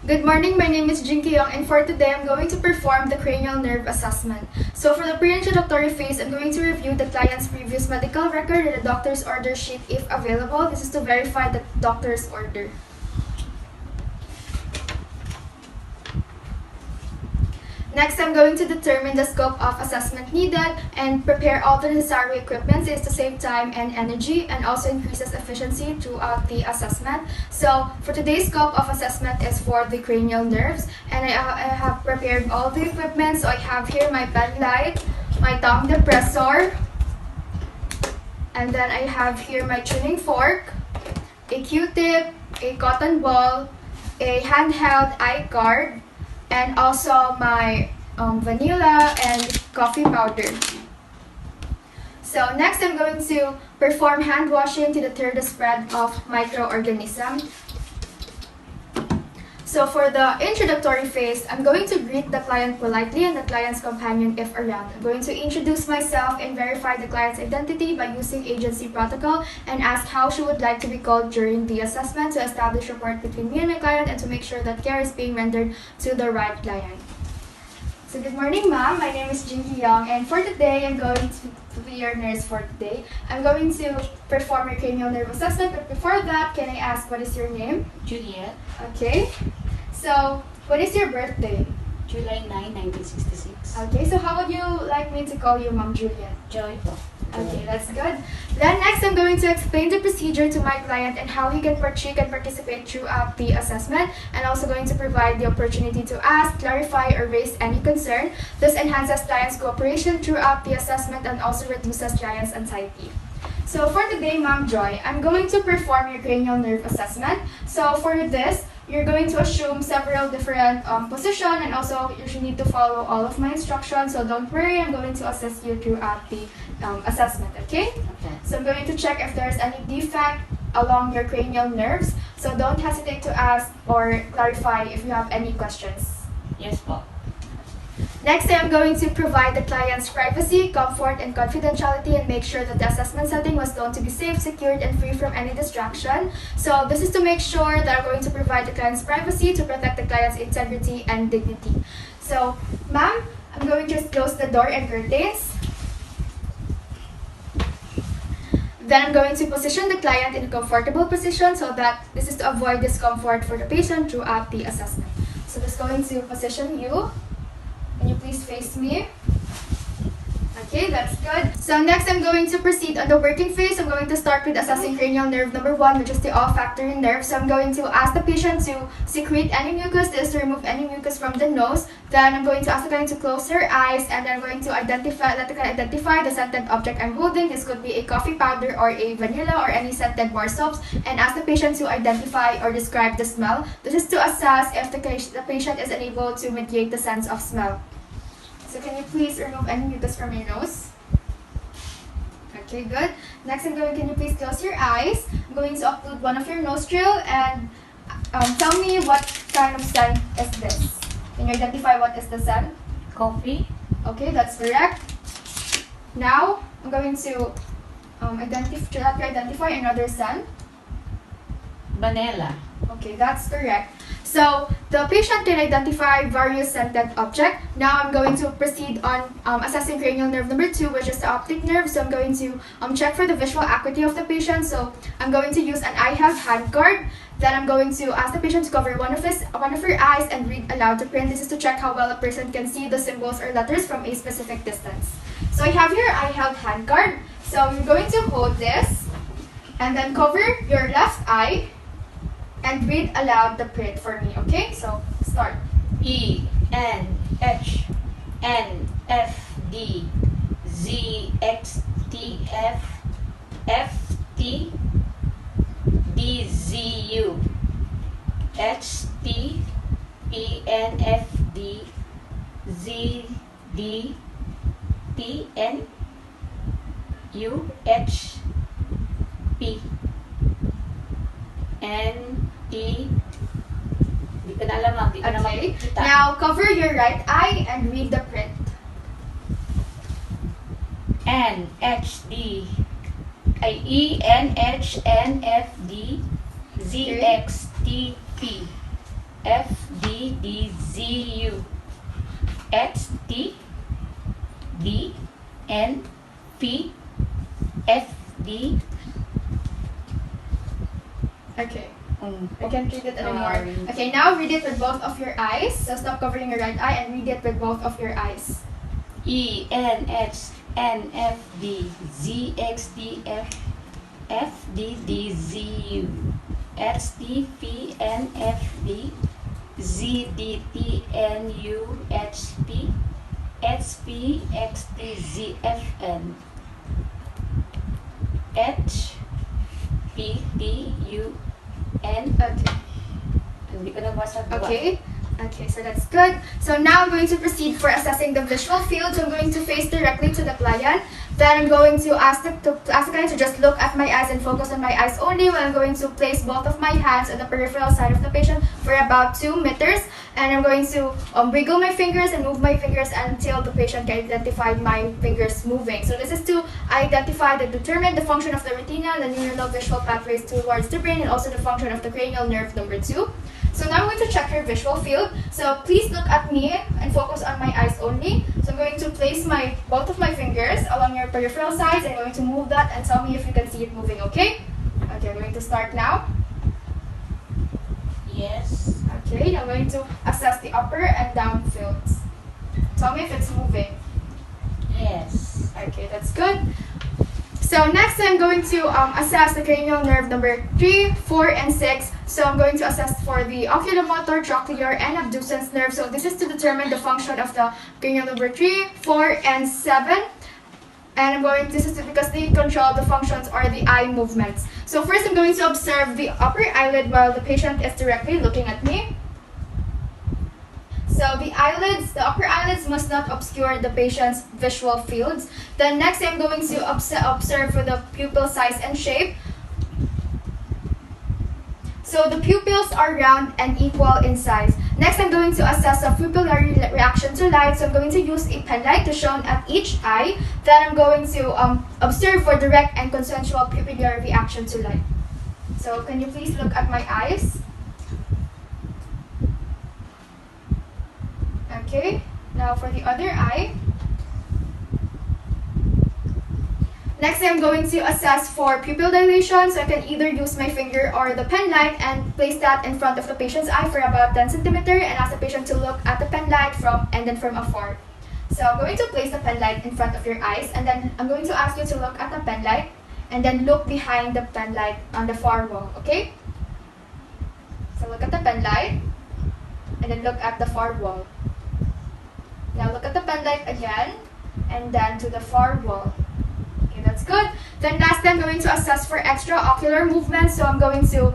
Good morning, my name is Jinky Young, and for today I'm going to perform the cranial nerve assessment. So for the pre-introductory phase, I'm going to review the client's previous medical record and the doctor's order sheet if available. This is to verify the doctor's order. Next, I'm going to determine the scope of assessment needed and prepare all the necessary equipment so as to save time and energy and also increases efficiency throughout the assessment. So for today's scope of assessment is for the cranial nerves, and I have prepared all the equipment. So I have here my pen light, my tongue depressor, and then I have here my tuning fork, a Q-tip, a cotton ball, a handheld eye guard, and also my vanilla and coffee powder. So next I'm going to perform hand washing to deter the spread of microorganisms. So for the introductory phase, I'm going to greet the client politely and the client's companion if around. I'm going to introduce myself and verify the client's identity by using agency protocol and ask how she would like to be called during the assessment to establish rapport between me and my client and to make sure that care is being rendered to the right client. So good morning, ma'am. My name is Jinky Young, and for today, I'm going to be your nurse for today. I'm going to perform your cranial nerve assessment, but before that, can I ask what is your name? Juliet, Okay. So, what is your birthday? July 9, 1966. Okay, so how would you like me to call you, Ma'am Juliet? Joy po. Okay, that's good. Then next, I'm going to explain the procedure to my client and how she can participate throughout the assessment, and also going to provide the opportunity to ask, clarify, or raise any concern. This enhances client's cooperation throughout the assessment and also reduces client's anxiety. So for today, Ma'am Joy, I'm going to perform your cranial nerve assessment. So for this, you're going to assume several different positions, and also you should need to follow all of my instructions. So don't worry, I'm going to assist you throughout the assessment, okay? Okay. So I'm going to check if there's any defect along your cranial nerves. So don't hesitate to ask or clarify if you have any questions. Yes po. Next, I'm going to provide the client's privacy, comfort, and confidentiality and make sure that the assessment setting was known to be safe, secured, and free from any distraction. So this is to make sure that I'm going to provide the client's privacy to protect the client's integrity and dignity. So, ma'am, I'm going to just close the door and curtains. Then I'm going to position the client in a comfortable position so that this is to avoid discomfort for the patient throughout the assessment. So just going to position you. Can you please face me? Okay, that's good. So next, I'm going to proceed on the working phase. I'm going to start with assessing cranial nerve number 1, which is the olfactory nerve. So I'm going to ask the patient to secrete any mucus. This is to remove any mucus from the nose. Then I'm going to ask the client to close her eyes, and then I'm going to let the client identify the scented object I'm holding. This could be a coffee powder or a vanilla or any scented bar soaps, and ask the patient to identify or describe the smell. This is to assess if the patient is unable to mediate the sense of smell. So can you please remove any mucus from your nose? Okay, good. Next, can you please close your eyes? I'm going to occlude one of your nostril and tell me what kind of scent is this. Can you identify what is the scent? Coffee, Okay, that's correct. Now, I'm going to identify another scent. vanilla, Okay, that's correct. So, the patient can identify various scented objects. Now, I'm going to proceed on assessing cranial nerve number 2, which is the optic nerve. So, I'm going to check for the visual acuity of the patient. So, I'm going to use an eye health hand guard. Then, I'm going to ask the patient to cover one of her eyes and read aloud the print. This is to check how well a person can see the symbols or letters from a specific distance. So, I have your eye health hand guard. So, you're going to hold this and then cover your left eye and read aloud the print for me, okay? So, start. E, N, H, N, F, D, Z, X, T, F, F, T, D, Z, U, H, T, P, N, F, D, Z, D, T, N, U, H, P, N, T, di ko na alam, di ko na Okay. makikita. Now, cover your right eye and read the print. N, H, D, E, N, H, N, F, D, Z, Okay. X, T, P, F, D, Z, U, H, T, D, N, P, F, D. Okay. Mm. I can't read it anymore. Sorry. Okay, now read it with both of your eyes. So stop covering your right eye and read it with both of your eyes. E, N, H, N, F, D, Z, X, T, F, F, D, D, Z, U, H, T, P, N, F, D, Z, D, T, N, U, H, P, H, P, X, T, Z, F, N, H, P, T, U, N. Okay. Hindi ko nabasa dua. Okay. Okay, so that's good. So now I'm going to proceed for assessing the visual field. So I'm going to face directly to the client. Then I'm going to ask the client to just look at my eyes and focus on my eyes only. While I'm going to place both of my hands on the peripheral side of the patient for about 2 meters. And I'm going to wiggle my fingers and move my fingers until the patient can identify my fingers moving. So this is to identify and determine the function of the retina, the neuronal visual pathways towards the brain, and also the function of the cranial nerve number 2. So now I'm going to check your visual field. So please look at me and focus on my eyes only. So I'm going to place both of my fingers along your peripheral sides. I'm going to move that and tell me if you can see it moving, okay? Okay, I'm going to start now. Yes. Okay, now I'm going to assess the upper and down fields. Tell me if it's moving. Yes. Okay, that's good. So next I'm going to assess the cranial nerve number 3, 4, and 6. So I'm going to assess for the oculomotor, trochlear, and abducens nerve. So this is to determine the function of the cranial number 3, 4, and 7. And this is because they control the functions or the eye movements. So first I'm going to observe the upper eyelid while the patient is directly looking at me. So the upper eyelids must not obscure the patient's visual fields. Then next I'm going to observe for the pupil size and shape. So the pupils are round and equal in size. Next I'm going to assess a pupillary reaction to light. So I'm going to use a pen light to shown at each eye. Then I'm going to observe for direct and consensual pupillary reaction to light. So can you please look at my eyes? Okay, now for the other eye. Next, I'm going to assess for pupil dilation. So I can either use my finger or the pen light and place that in front of the patient's eye for about 10 centimeters and ask the patient to look at the pen light from afar. So I'm going to place the pen light in front of your eyes, and then I'm going to ask you to look at the pen light and then look behind the pen light on the far wall, okay? So look at the pen light and then look at the far wall. Now look at the pen light again, and then to the far wall. Okay, that's good. Then lastly, I'm going to assess for extraocular movement. So I'm going to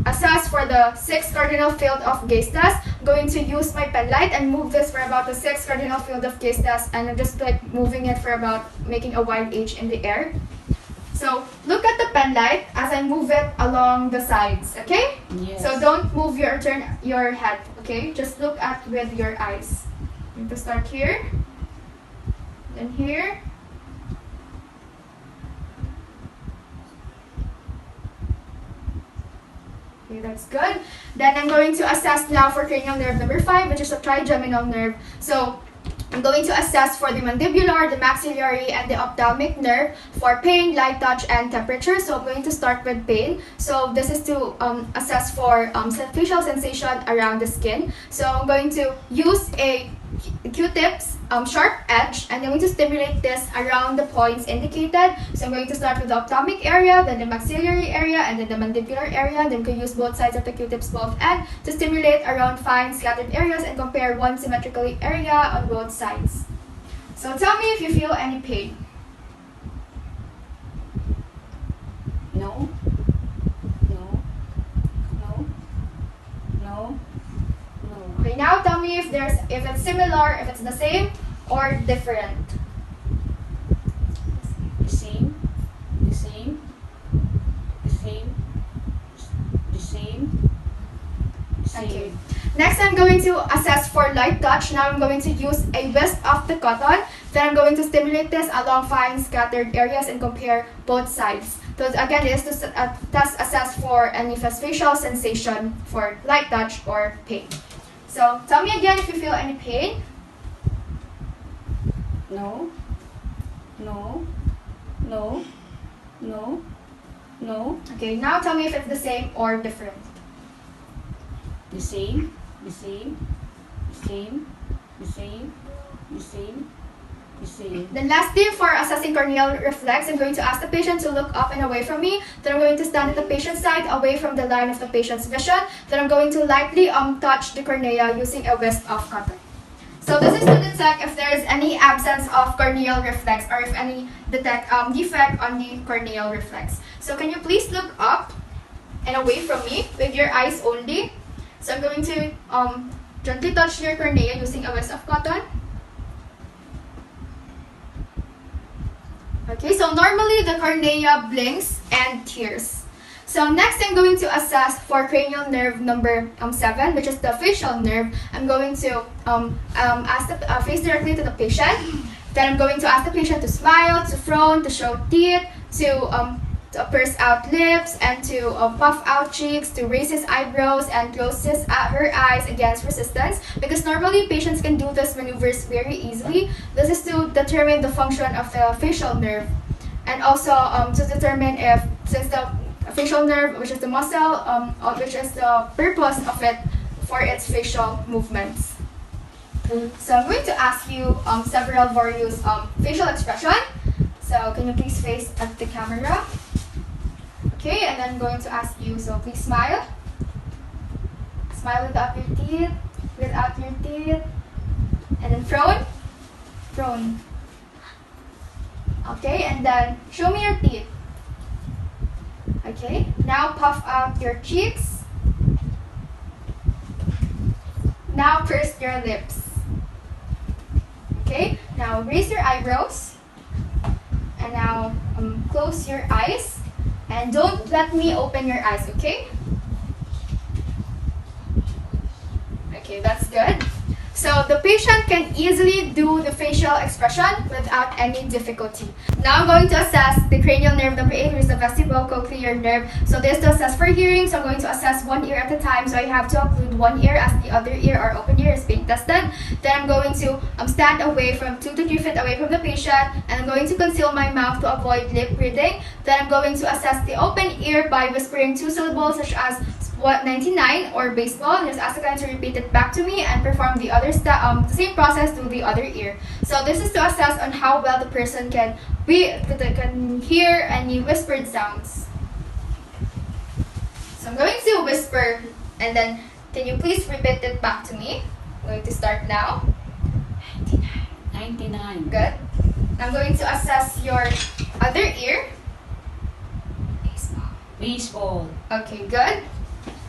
assess for the 6th cardinal field of gaze test. I'm going to use my pen light and move this for about the 6th cardinal field of gaze test, and I'm just like moving it for about making a wide H in the air. So look at the pen light as I move it along the sides, okay? Yes. So don't move turn your head, okay? Just look at with your eyes. I'm going to start here, then here, okay, that's good. Then I'm going to assess now for cranial nerve number 5, which is a trigeminal nerve. So I'm going to assess for the mandibular, the maxillary, and the ophthalmic nerve for pain, light touch, and temperature. So I'm going to start with pain. So this is to assess for facial sensation around the skin. So I'm going to use a Q-tips, sharp edge, and I'm going to stimulate this around the points indicated. So I'm going to start with the ophthalmic area, then the maxillary area, and then the mandibular area. Then you can use both sides of the Q-tips, both ends, to stimulate around fine scattered areas and compare one symmetrically area on both sides. So tell me if you feel any pain. No. No. No. No. No. Okay, now tell me if it's similar, if it's the same or different. The same. The same. The same. The same. The same. Okay. Next, I'm going to assess for light touch. Now I'm going to use a wisp of the cotton. Then I'm going to stimulate this along fine scattered areas and compare both sides. So again, it is to assess for any facial sensation for light touch or pain. So tell me again if you feel any pain. No. No. No. No. No. Okay, now tell me if it's the same or different. The same. The same. The same. The same. The same. The same. Then lastly, for assessing corneal reflex, I'm going to ask the patient to look up and away from me. Then I'm going to stand at the patient's side, away from the line of the patient's vision. Then I'm going to lightly touch the cornea using a wisp of cotton. So this is to detect if there is any absence of corneal reflex or if any defect on the corneal reflex. So can you please look up and away from me with your eyes only? So I'm going to gently touch your cornea using a wisp of cotton. Okay, so normally the cornea blinks and tears. So next I'm going to assess for cranial nerve number 7, which is the facial nerve. I'm going to ask the face directly to the patient. Then I'm going to ask the patient to smile, to frown, to show teeth, to purse out lips, and to puff out cheeks, to raise his eyebrows and close her eyes against resistance. Because normally patients can do these maneuvers very easily. This is to determine the function of the facial nerve, and also to determine if, since the facial nerve, which is the muscle, which is the purpose of it for its facial movements. So I'm going to ask you several various facial expression. So can you please face at the camera? Okay, and then I'm going to ask you, so please smile. Smile without your teeth, without your teeth. And then frown. Frown. Okay, and then show me your teeth. Okay, now puff out your cheeks. Now purse your lips. Okay, now raise your eyebrows. And now close your eyes. And don't let me open your eyes, okay? Okay, that's good. So the patient can easily do the facial expression without any difficulty. Now I'm going to assess the cranial nerve number 8, which is the vestibulocochlear nerve. So this is to assess for hearing. So I'm going to assess one ear at a time. So I have to occlude one ear as the other ear or open ear is being tested. Then I'm going to stand away from 2 to 3 feet away from the patient, and I'm going to conceal my mouth to avoid lip reading. Then I'm going to assess the open ear by whispering 2 syllables such as 99 or baseball. Just ask the client to repeat it back to me and perform the other the same process to the other ear. So this is to assess on how well the person can hear any whispered sounds. So I'm going to whisper, and then can you please repeat it back to me? I'm going to start now. 99. Good. I'm going to assess your other ear. Baseball. Okay, good.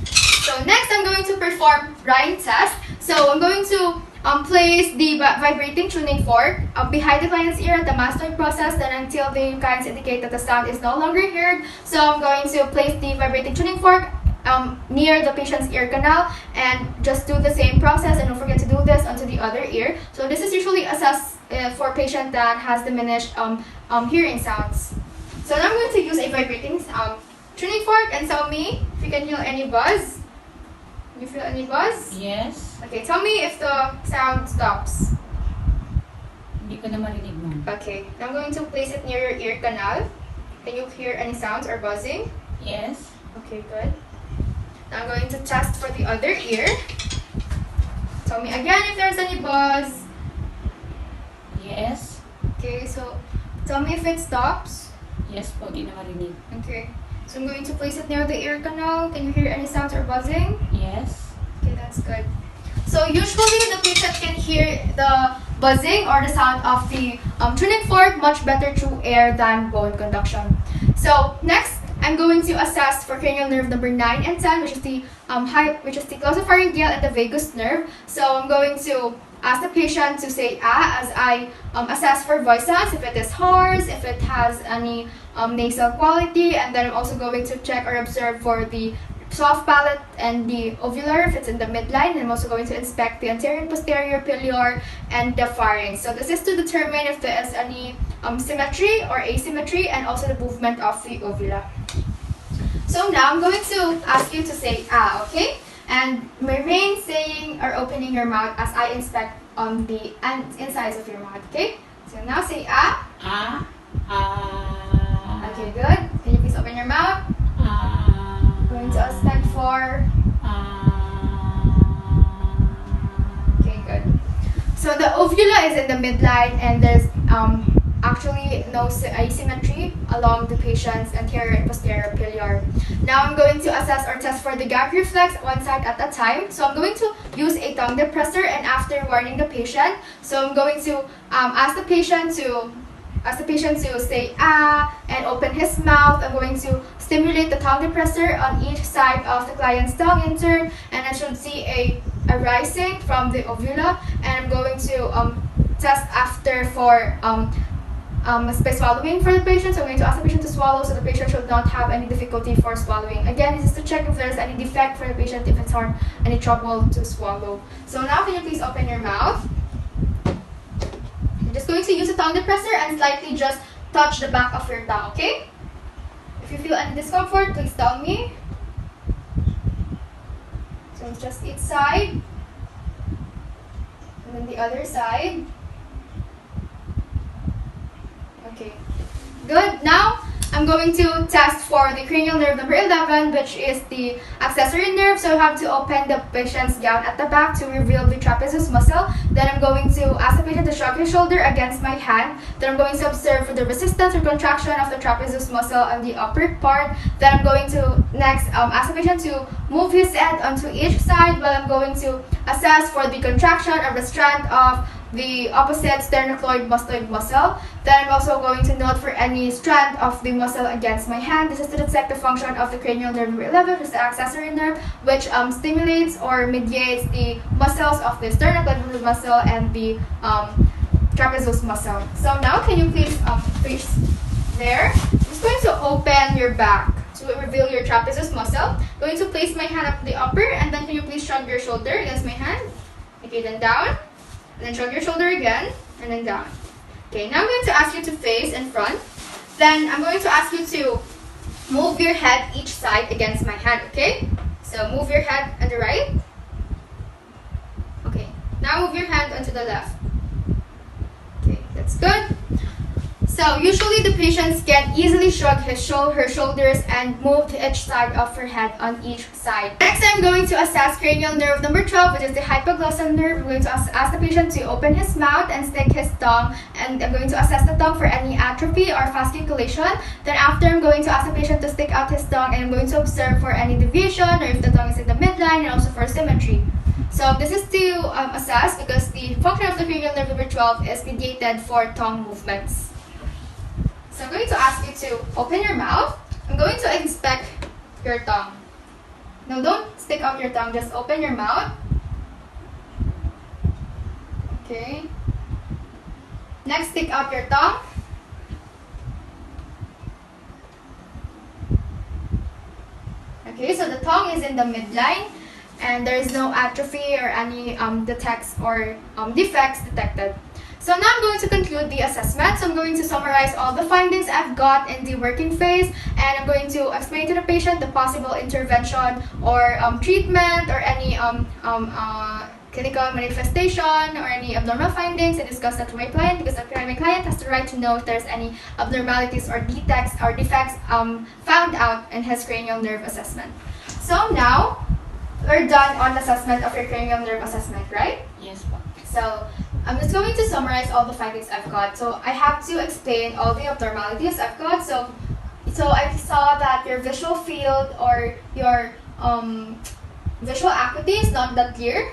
So next, I'm going to perform Ryan test. So I'm going to place the vibrating tuning fork behind the client's ear at the mastoid process, then until the clients indicate that the sound is no longer heard. So I'm going to place the vibrating tuning fork near the patient's ear canal and just do the same process, and don't forget to do this onto the other ear. So this is usually assessed for a patient that has diminished hearing sounds. So now I'm going to use a vibrating tuning fork and tell me if you can hear any buzz. You feel any buzz? Yes. Okay, tell me if the sound stops. Hindi ko na marinig mo. Okay, now I'm going to place it near your ear canal. Can you hear any sounds or buzzing? Yes. Okay, good. Now I'm going to test for the other ear. Tell me again if there's any buzz. Yes. Okay, so tell me if it stops. Yes po, di na marinig. Okay, so I'm going to place it near the ear canal. Can you hear any sounds or buzzing? Yes. Okay, that's good. So usually the patient can hear the buzzing or the sound of the tuning fork much better through air than bone conduction. So next, I'm going to assess for cranial nerve number 9 and 10, which is the glossopharyngeal and the vagus nerve. So I'm going to ask the patient to say ah as I assess for voice sounds, if it is hoarse, if it has any nasal quality, and then I'm also going to check or observe for the soft palate and the ovular if it's in the midline, and I'm also going to inspect the anterior and posterior pileor and the pharynx. So this is to determine if there is any symmetry or asymmetry, and also the movement of the ovula. So now I'm going to ask you to say ah, okay? And remain saying or opening your mouth as I inspect on the insides of your mouth, okay? So now say ah. Ah. Okay, good. Can you please open your mouth? Going to inspect for. Okay, good. So the uvula is in the midline, and there's actually no asymmetry along the patient's anterior and posterior pilar. Now I'm going to assess or test for the gag reflex one side at a time. So I'm going to use a tongue depressor, and after warning the patient, so I'm going to ask the patient to say ah and open his mouth. I'm going to stimulate the tongue depressor on each side of the client's tongue in turn, and I should see a rising from the uvula, and I'm going to test after for by swallowing for the patient. So I'm going to ask the patient to swallow, so the patient should not have any difficulty for swallowing. Again, this is to check if there's any defect for the patient, if it's hard, any trouble to swallow. So now can you please open your mouth? I'm just going to use a tongue depressor and slightly just touch the back of your tongue, okay? If you feel any discomfort, please tell me. So it's just each side, and then the other side. Okay, good. Now I'm going to test for the cranial nerve number 11, which is the accessory nerve. So you have to open the patient's gown at the back to reveal the trapezius muscle. Then I'm going to ask the patient to shrug his shoulder against my hand. Then I'm going to observe for the resistance or contraction of the trapezius muscle on the upper part. Then I'm going to next ask the patient to move his head onto each side, while I'm going to assess for the contraction of the strand of the opposite sternocleidomastoid muscle. Then I'm also going to note for any strand of the muscle against my hand. This is to detect the function of the cranial nerve number 11, which is the accessory nerve, which stimulates or mediates the muscles of the sternocleidomastoid muscle and the trapezius muscle. So now can you please face there? I'm just going to open your back to reveal your trapezius muscle. I'm going to place my hand up the upper, and then can you please shrug your shoulder against my hand? Okay, then down. And then shrug your shoulder again, and then down. Okay, now I'm going to ask you to face in front. Then I'm going to ask you to move your head each side against my hand, okay? So move your head on the right. Okay, now move your hand onto the left. Okay, that's good. So usually the patients can easily shrug her shoulders and move to each side of her head on each side. Next, I'm going to assess cranial nerve number 12, which is the hypoglossal nerve. I'm going to ask the patient to open his mouth and stick his tongue, and I'm going to assess the tongue for any atrophy or fasciculation. Then after, I'm going to ask the patient to stick out his tongue, and I'm going to observe for any deviation or if the tongue is in the midline, and also for symmetry. So this is to assess because the function of the cranial nerve number 12 is mediated for tongue movements. So I'm going to ask you to open your mouth. I'm going to inspect your tongue. No, don't stick out your tongue, just open your mouth. Okay. Next, stick out your tongue. Okay, so the tongue is in the midline, and there is no atrophy or any defects detected. So now I'm going to conclude the assessment. So I'm going to summarize all the findings I've got in the working phase, and I'm going to explain to the patient the possible intervention or treatment or any clinical manifestation or any abnormal findings, and discuss that with my client, because my client has the right to know if there's any abnormalities or defects found out in his cranial nerve assessment. So now we're done on assessment of your cranial nerve assessment, right? Yes, So I'm just going to summarize all the findings I've got. So I have to explain all the abnormalities I've got. So I saw that your visual field or your visual acuity is not that clear.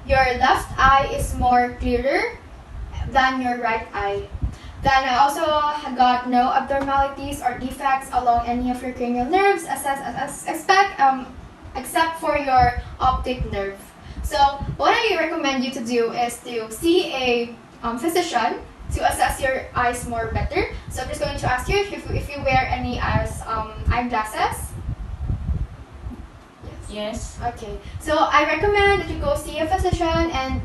Your left eye is more clearer than your right eye. Then I also got no abnormalities or defects along any of your cranial nerves, except for your optic nerve. So what I recommend you to do is to see a physician to assess your eyes more better. So I'm just going to ask you if you wear any eyeglasses. Yes. Okay. So I recommend that you go see a physician and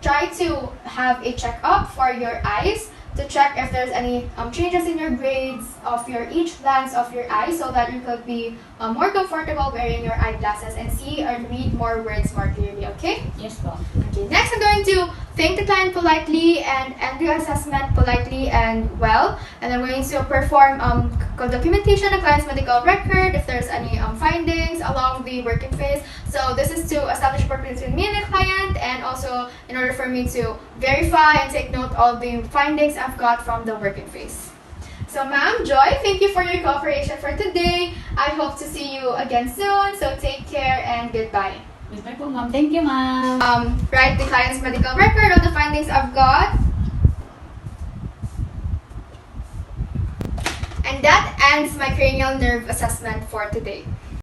try to have a checkup for your eyes. to check if there's any changes in your grades of each lens of your eye, so that you could be more comfortable wearing your eyeglasses and see and read more words more clearly, okay? Yes po. Okay, next I'm going to thank the client politely and end the assessment politely and well. And I'm going to perform documentation of the client's medical record if there's any findings along the working phase. So this is to establish rapport between me and the client, and also in order for me to verify and take note of the findings I've got from the working phase. So ma'am, Joy, thank you for your cooperation for today. I hope to see you again soon. So take care and goodbye. Goodbye po, ma'am. Thank you, ma'am. Write the client's medical record of the findings I've got. And that ends my cranial nerve assessment for today.